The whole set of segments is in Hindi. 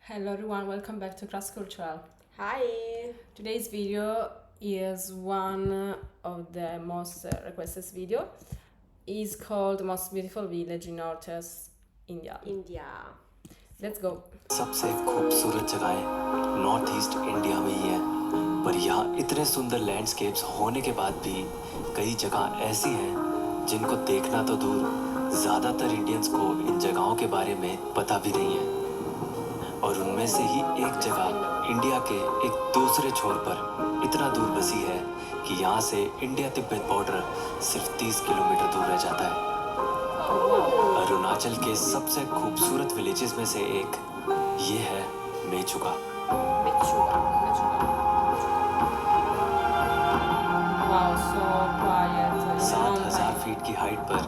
Hello everyone, welcome back to Cross Cultural. Hi. Today's video is one of the most requested video. It's called Most Beautiful Village in Northeast India. India. Let's go. सबसे खूबसूरत जगहें नॉर्थ ईस्ट इंडिया में ही है, पर यहाँ इतने सुंदर लैंडस्केप्स होने के बाद भी कई जगह ऐसी हैं जिनको देखना तो दूर, ज़्यादातर इंडियंस को इन जगहों के बारे में पता भी नहीं है। और उनमें से ही एक जगह इंडिया के एक दूसरे छोर पर इतना दूर बसी है कि यहाँ से इंडिया तिब्बत बॉर्डर सिर्फ 30 किलोमीटर दूर रह जाता है। अरुणाचल के सबसे खूबसूरत विलेजेस में से एक ये है Mechuka. Wow, so quiet. 7,000 feet की हाइट पर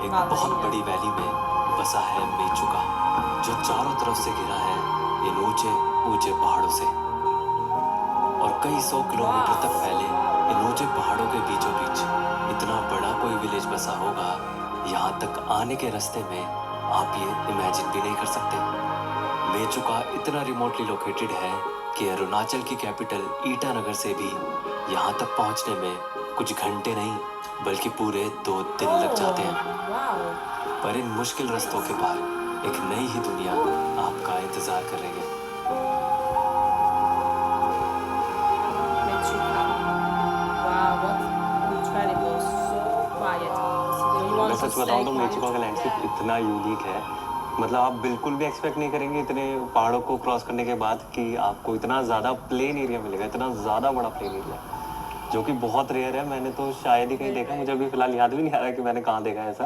एक बहुत बड़ी वैली में बसा है मेचुका, जो चारों तरफ से घिरा है इन ऊंचे ऊंचे पहाड़ों से। और कई 100 किलोमीटर तक फैले इन ऊंचे पहाड़ों के बीचों बीच इतना बड़ा कोई विलेज बसा होगा, यहाँ तक आने के रास्ते में आप ये इमेजिन भी नहीं कर सकते। मेचुका इतना रिमोटली लोकेटेड है कि अरुणाचल की कैपिटल ईटानगर से भी यहाँ तक पहुँचने में कुछ घंटे नहीं बल्कि पूरे 2 दिन लग जाते हैं। पर इन मुश्किल रास्तों के पार एक नई ही दुनिया आपका इंतजार कर रही है। मैं सच बताऊं तो मेचुका का लैंडस्केप इतना यूनिक है, मतलब आप बिल्कुल भी एक्सपेक्ट नहीं करेंगे इतने पहाड़ों को क्रॉस करने के बाद कि आपको इतना ज़्यादा प्लेन एरिया मिलेगा, इतना ज़्यादा बड़ा प्लेन एरिया, जो कि बहुत रेयर है। मैंने तो शायद ही कहीं देखा, मुझे अभी फिलहाल याद भी नहीं आ रहा कि मैंने कहाँ देखा है ऐसा।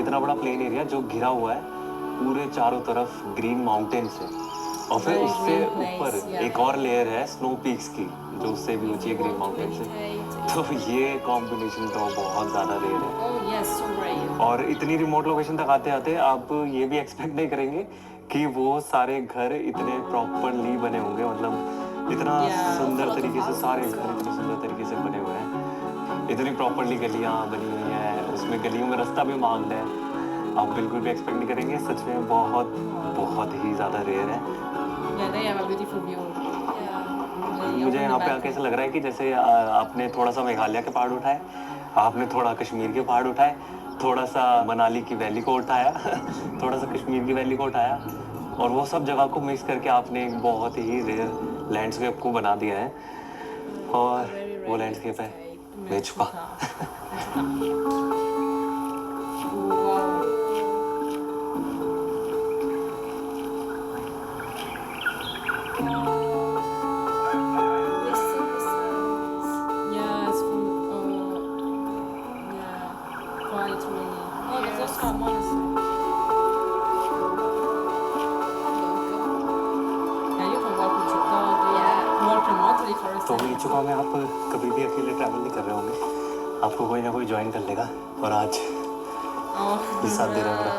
इतना बड़ा प्लेन एरिया जो घिरा हुआ है पूरे चारों तरफ ग्रीन माउंटेन से, और फिर उससे ऊपर एक और लेयर है स्नो पीक्स की, जो उससे भी ऊंची है ग्रीन माउंटेन से। तो ये कॉम्बिनेशन तो बहुत ज़्यादा रेयर है। और इतनी रिमोट लोकेशन तक आते आते आप ये भी एक्सपेक्ट नहीं करेंगे कि वो सारे घर इतने प्रॉपरली बने होंगे, मतलब इतना सुंदर तरीके से सारे घर इतने सुंदर तरीके से बने हुए हैं, इतनी प्रॉपरली गलियां बनी हुई हैं, उसमें गलियों में रास्ता भी मांगना है। आप बिल्कुल भी एक्सपेक्ट नहीं करेंगे, सच में बहुत बहुत ही ज़्यादा रेयर है। मुझे यहाँ पे आके ऐसा लग रहा है कि जैसे आपने थोड़ा सा मेघालय के पहाड़ उठाए, आपने थोड़ा कश्मीर के पहाड़ उठाए, थोड़ा सा मनाली की वैली को उठाया थोड़ा सा कश्मीर की वैली को उठाया, और वो सब जगह को मिक्स करके आपने एक बहुत ही रेयर लैंडस्केप को बना दिया है। और वो लैंडस्केप है मेचुका। तो मेचुका में आप कभी भी अकेले ट्रैवल नहीं कर रहे होंगे, आपको कोई ना कोई ज्वाइन कर लेगा, और आज भी साथ दे रहा है मेरा।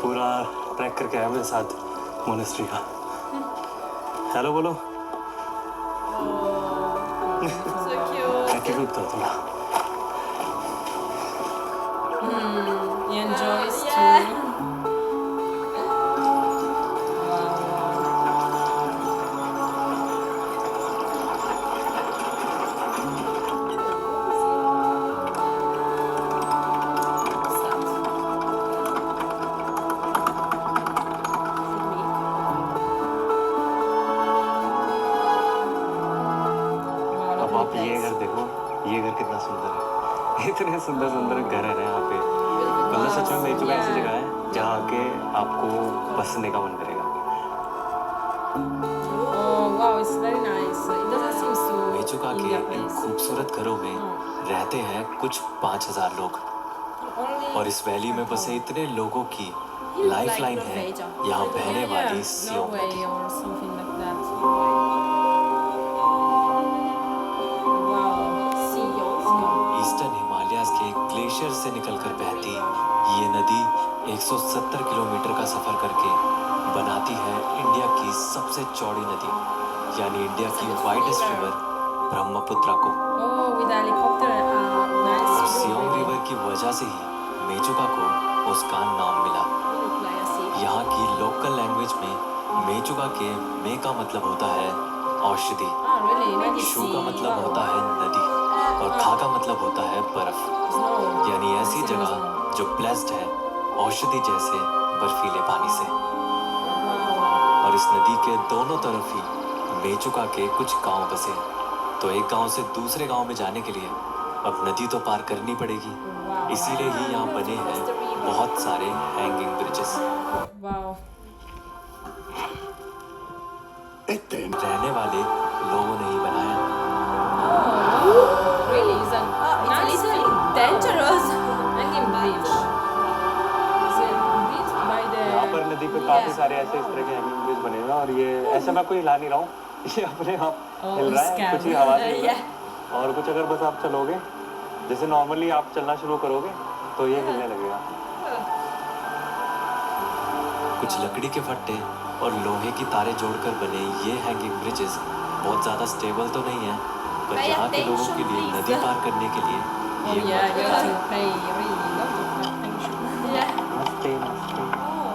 पूरा ट्रैक करके आया मेरे साथ मोनेस्ट्री का। हेलो बोलो। एटीट्यूड तो थोड़ा। He enjoys too. अब आप ये घर देखो, ये घर कितना सुंदर है, इतने सुंदर सुंदर घर है ना यहाँ पे। मतलब सच में मेचुका ऐसी जगह है जहाँ के आपको बसने का मन करेगा। मेचुका के इन खूबसूरत घरों में रहते हैं कुछ 5,000 लोग, और इस वैली में बसे इतने लोगों की लाइफलाइन है यहाँ बहने वाली सियों नदी। ईस्टर्न हिमालयाज के ग्लेशियर से निकलकर बहती ये नदी 170 किलोमीटर का सफर करके बनाती है इंडिया की सबसे चौड़ी नदी, यानी इंडिया की वाइडेस्ट रिवर ब्रह्मपुत्र को। सियोंग रिवर की वजह से ही मेचुका को उसका नाम मिला। यहाँ लोकल लैंग्वेज में मेचुका के मे का मतलब होता है औषधि, Oh, really? शू का मतलब होता है नदी और खा का मतलब होता है बर्फ, Snow. यानी ऐसी Snow. जगह जो ब्लेस्ड है औषधि जैसे बर्फीले पानी से। Wow. और इस नदी के दोनों तरफ ही मेचुका के कुछ गांव बसे, तो एक गांव से दूसरे गांव में जाने के लिए अब नदी तो पार करनी पड़ेगी, Wow. इसीलिए ही यहाँ बने हैं बहुत सारे हैंगिंग ब्रिजेस। Wow. रहने वाले लोगों ने ही बनाया। Oh, really? Is that It's a nice? little dangerous. Hanging bridge. Is it built by यहाँ the... पर नदी पे काफी सारे ऐसे इस तरह के हैंगिंग ब्रिज बने हुए हैं और ये ऐसे मैं कोई हिला नहीं रहा हूँ, ये अपने आप हिल रहा है, कुछ ही हवा से हिल रहा है। और कुछ अगर बस आप चलोगे जैसे नॉर्मली आप चलना शुरू करोगे तो ये हिलने लगेगा। कुछ लकड़ी के फट्टे और लोहे की तारें जोड़कर बने ये हैंगिंग ब्रिजेस बहुत ज़्यादा स्टेबल तो नहीं है, पर Pay यहाँ के लोगों के लिए attention, नदी please. पार करने के लिए Oh ये yeah, बहुत you अच्छा have है। to pay really lot of attention. Yeah. मस्ते मस्ते। Oh.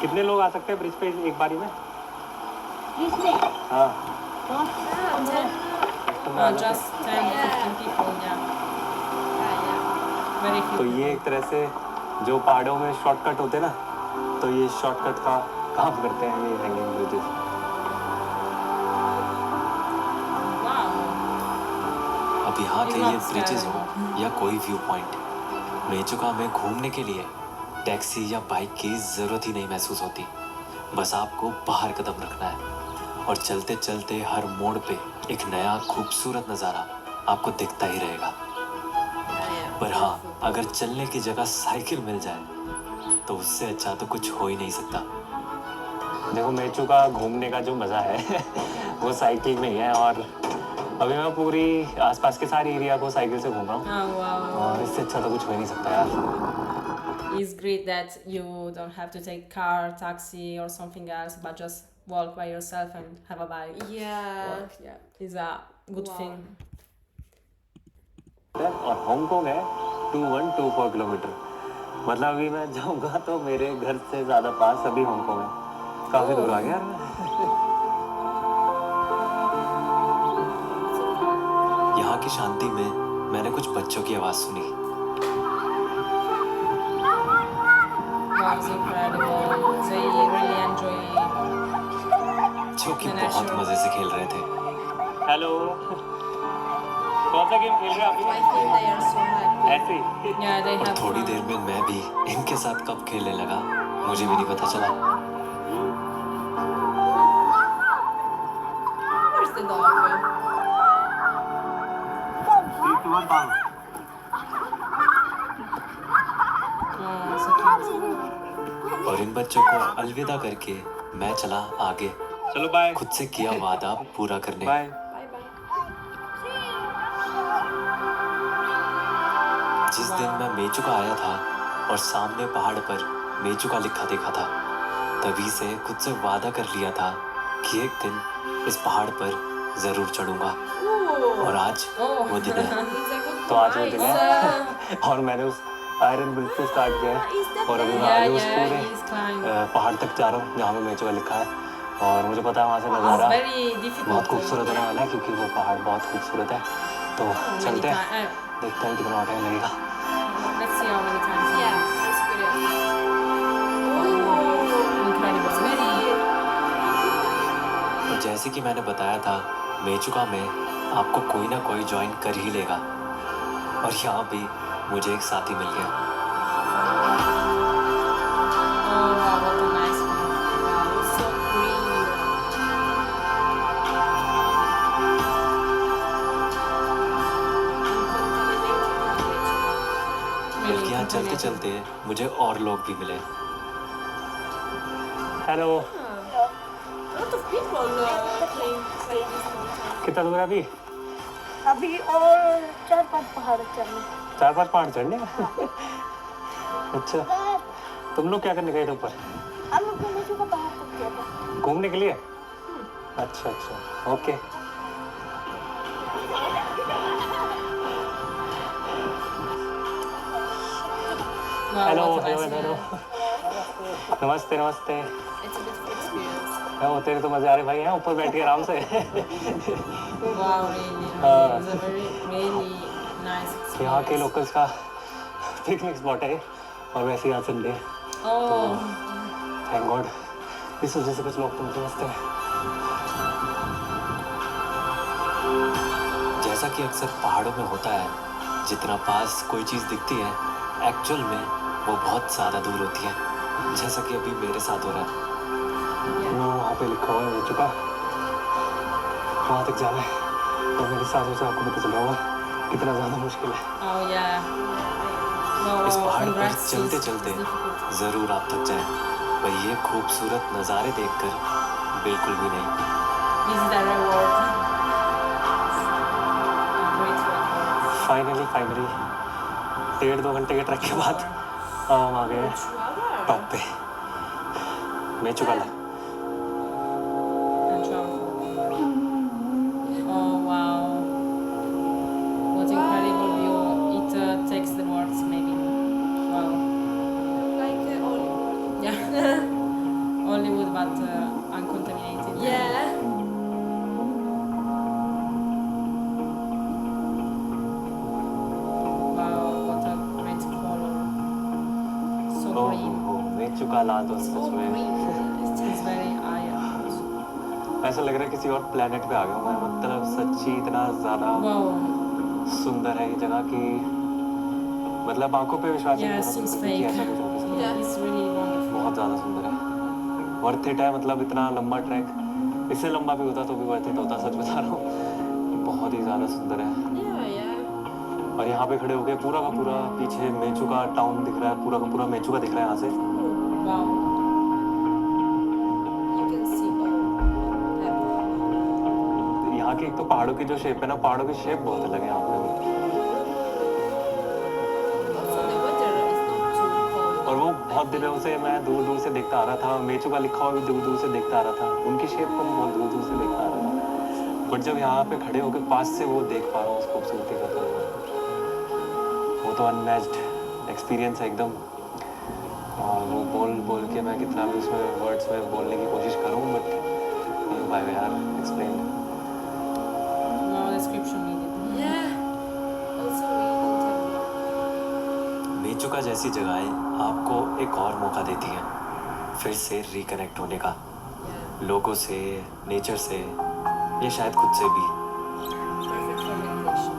कितने लोग आ सकते हैं ब्रिज पे एक बारी में? हाँ Oh, just 10, 15 people, yeah. Very few. तो ये एक तरह से जो पहाड़ों में शॉर्टकट होते हैं ना, तो ये शॉर्टकट का काम करते हैं ये हैंगिंग ब्रिजेस। Wow. अब यहाँ के It's ये not ब्रिजेस scary. हो या कोई व्यू पॉइंट, मेचुका में घूमने के लिए टैक्सी या बाइक की ज़रूरत ही नहीं महसूस होती, बस आपको बाहर कदम रखना है और चलते चलते हर मोड़ पे एक नया खूबसूरत नज़ारा आपको दिखता ही रहेगा। पर हाँ, अगर चलने की जगह साइकिल मिल जाए तो उससे अच्छा तो कुछ हो ही नहीं सकता। देखो मेचुका घूमने का जो मज़ा है वो साइकिल में ही है और अभी मैं पूरी आसपास के सारे एरिया को साइकिल से घूम रहा हूँ Oh wow. और इससे अच्छा तो कुछ हो ही नहीं सकता यार। It's great that you don't have to take car, taxi or something else, but just walk by yourself and have a bike. Yeah. Walk, yeah, is a good Wow. thing. और हांगकांग है 2124 किलोमीटर, मतलब अभी मैं जाऊंगा तो मेरे घर से ज़्यादा पास अभी हांगकांग है, काफ़ी दूर आ गया यार मैं। यहाँ की शांति में मैंने कुछ बच्चों की आवाज़ सुनी। Wow, it's incredible. They really enjoy. जो कि बहुत मज़े से खेल रहे थे। हेलो, कौन सा गेम खेल रहे हैं I think they are so happy. ऐसे ही? Yeah, they और have थोड़ी fun. देर में मैं भी इनके साथ कब खेलने लगा मुझे भी नहीं पता चला। Where's the dog? Oh, so cute. और इन बच्चों को अलविदा करके मैं चला आगे, चलो बाय खुद से किया वादा पूरा करने। बाय। Bye bye. जिस दिन मैं मेचुका आया था और सामने पहाड़ पर मेचुका लिखा देखा था, तभी से खुद से वादा कर लिया था कि एक दिन इस पहाड़ पर जरूर चढ़ूंगा और आज Oh. वो दिन है। It's a good तो आज वो price. दिन है और मैंने उस आयरन ब्रिज से स्टार्ट किया है Is that और अभी मैं Yeah, आगे उस yeah, पूरे he's climbing. पहाड़ तक जा रहा हूँ जहाँ पे मेचुका लिखा है और मुझे पता है वहाँ से It's नज़ारा very difficult. बहुत to- खूबसूरत होने वाला है क्योंकि वो पहाड़ बहुत खूबसूरत है। तो Many चलते हैं, times. देखते हैं कितना टाइम लगेगा। Let's see how many times. Yeah, it's good. Oh, Incredible. it's very. और जैसे कि मैंने बताया था, मेचुका में आपको कोई ना कोई ज्वाइन कर ही लेगा और यहाँ भी मुझे एक साथी मिल गया। Oh wow, what a nice one. Wow, it's so green. बल्कि यहाँ चलते चलते मुझे और लोग भी मिले। Hello, A lot of people playing this mountain. कितना दूर है अभी? अभी और 4-5 पहाड़ चढ़ने। 4-5 पहाड़ चढ़ने का? अच्छा, तुम लोग क्या करने गए थे ऊपर? हम लोग घूमने को पहाड़ तक गए थे। घूमने के लिए? अच्छा अच्छा, okay. Wow, hello what a hello nice hello. view. नमस्ते नमस्ते। It's a bit of experience. क्या वो तेरे तो मजे आ रहे भाई, हैं ऊपर बैठ के आराम से। Wow, really, हाँ। it's a really nice यहाँ के experience. लोकल्स का पिकनिक स्पॉट है और वैसे यहाँ संडे। Oh, थैंक गॉड इस वजह से कुछ लोग तो मस्त है। जैसा कि अक्सर पहाड़ों में होता है, जितना पास कोई चीज़ दिखती है, एक्चुअल में वो बहुत ज़्यादा दूर होती है, जैसा कि अभी मेरे साथ हो रहा है। वहाँ पे लिखा हुआ है हो चुका, वहाँ तक जाना है और मेरी सांसों से आपको पता चला होगा कितना ज़्यादा मुश्किल है। oh yeah. No, इस पहाड़ पर congrats, चलते it's चलते difficult. ज़रूर आप थक जाएं, पर ये खूबसूरत नज़ारे देखकर बिल्कुल भी नहीं। This is the reward. A great reward. Finally 1.5-2 घंटे के ट्रैक के बाद हम आ गए टॉप पे। मैं चुका था। And travel. Oh wow. What incredible view. It takes the words maybe. Wow. Like Hollywood. Yeah. Hollywood but uncontaminated. Yeah. Wow, what a great color. So green. मैं चुका ला तो So सच में green. It's very iron. ऐसा लग रहा है किसी और प्लेनेट पे आ गया हूँ मैं। मतलब सच्ची इतना ज़्यादा Wow. सुंदर है ये जगह कि मतलब आंखों पे विश्वास नहीं Yeah, हो seems सकता कि fake. ऐसा कुछ हो सकता है। Yeah. It's really wonderful. बहुत ज़्यादा सुंदर है, वर्थ इट है। मतलब इतना लंबा ट्रैक, इससे लंबा भी होता तो भी वर्थ इट होता, सच बता रहा हूँ। बहुत ही ज़्यादा सुंदर है। Yeah, yeah. और यहाँ पे खड़े होके पूरा का पूरा पीछे मेचुका टाउन दिख रहा है, पूरा का पूरा मेचुका दिख रहा है यहाँ से। Wow. You can see all that. यहाँ की एक तो पहाड़ों की जो शेप है ना, पहाड़ों की शेप बहुत अलग है यहाँ पे। Also, the weather is not too cold. और वो बहुत दिनों से मैं दूर दूर से देखता आ रहा था, मेचुका लिखा हुआ भी दूर दूर से देखता आ रहा था, उनकी शेप को मैं बहुत दूर दूर से देखता आ रहा था। बट जब यहाँ पे खड़े होकर पास से वो देख पा रहा हूँ उस खूबसूरती का, तो वो तो अनमैच्ड एक्सपीरियंस है एकदम। और वो बोल बोल के मैं कितना भी उसमें वर्ड्स में बोलने की कोशिश करूँ, बट भाई यार explain. No description needed. Yeah. Also, we don't have. Mechuka जैसी जगहें आपको एक और मौका देती हैं फिर से रिकनेक्ट होने का, Yeah. लोगों से, नेचर से, या शायद खुद से भी। Perfect for meditation.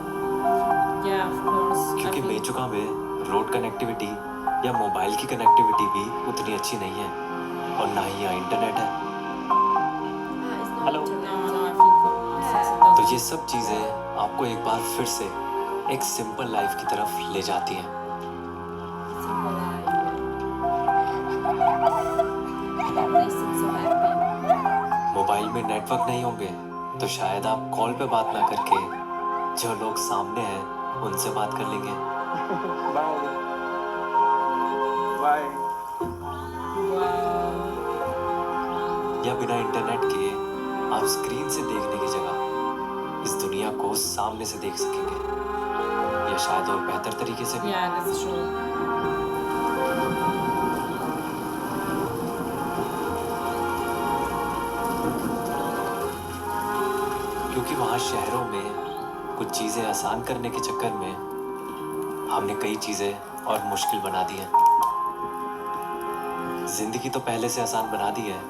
Yeah, of course. I क्योंकि think- मेचुका में रोड कनेक्टिविटी या मोबाइल की कनेक्टिविटी भी उतनी अच्छी नहीं है, और ना ही यहाँ इंटरनेट है। Ah, it's not Hello. No, internet. no, I think since it तो doesn't- ये सब चीज़ें आपको एक बार फिर से एक सिंपल लाइफ की तरफ ले जाती हैं। Simple life. They seem so happy. Mobile में नेटवर्क नहीं होंगे तो शायद आप कॉल पे बात ना करके जो लोग सामने हैं उनसे बात कर लेंगे। बाय। Wow. या बिना इंटरनेट के आप स्क्रीन से देखने की जगह इस दुनिया को सामने से देख सकेंगे, या शायद और बेहतर तरीके से भी। Yeah, that's true. क्योंकि वहाँ शहरों में कुछ चीज़ें आसान करने के चक्कर में हमने कई चीज़ें और मुश्किल बना दी हैं। जिंदगी तो पहले से आसान बना दी है,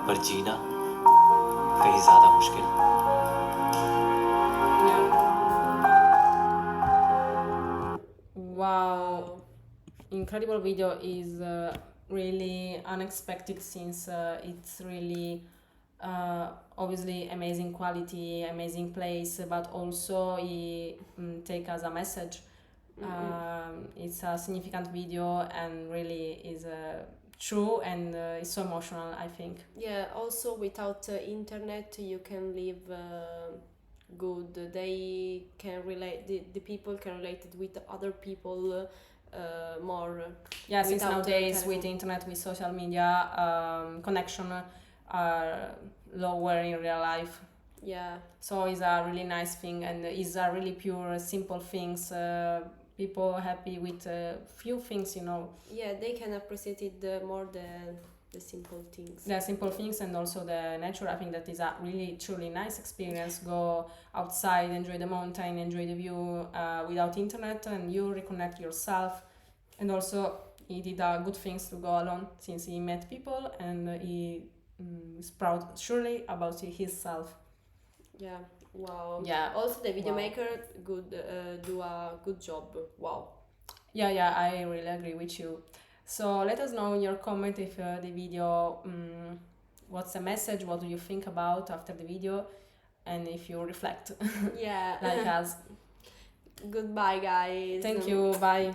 पर जीना कहीं ज़्यादा मुश्किल। Yeah. Wow. Incredible video is really unexpected since it's really obviously amazing quality, amazing place, but also it take as a message. It's a significant video and really is true and it's so emotional, I think. Yeah, also without internet you can live good. They can relate, the people can relate it with other people more. Yeah, since Without the nowadays with telephone. internet, with social media, connection are lower in real life. Yeah, So it's a really nice thing and it's a really pure, simple things people happy with few things, you know. Yeah, they can appreciate it more than the simple things. The simple things and also the nature. I think that is a really truly nice experience. Go outside, enjoy the mountain, enjoy the view without internet, and you reconnect yourself. And also he did good things to go alone since he met people, and he is proud surely about himself. Yeah, wow. Yeah. Also, the video Wow. maker do a good job. Wow. Yeah, I really agree with you. So let us know in your comment if the video, what's the message, what do you think about after the video, and if you reflect Yeah. like us. Goodbye, guys. Thank you, bye.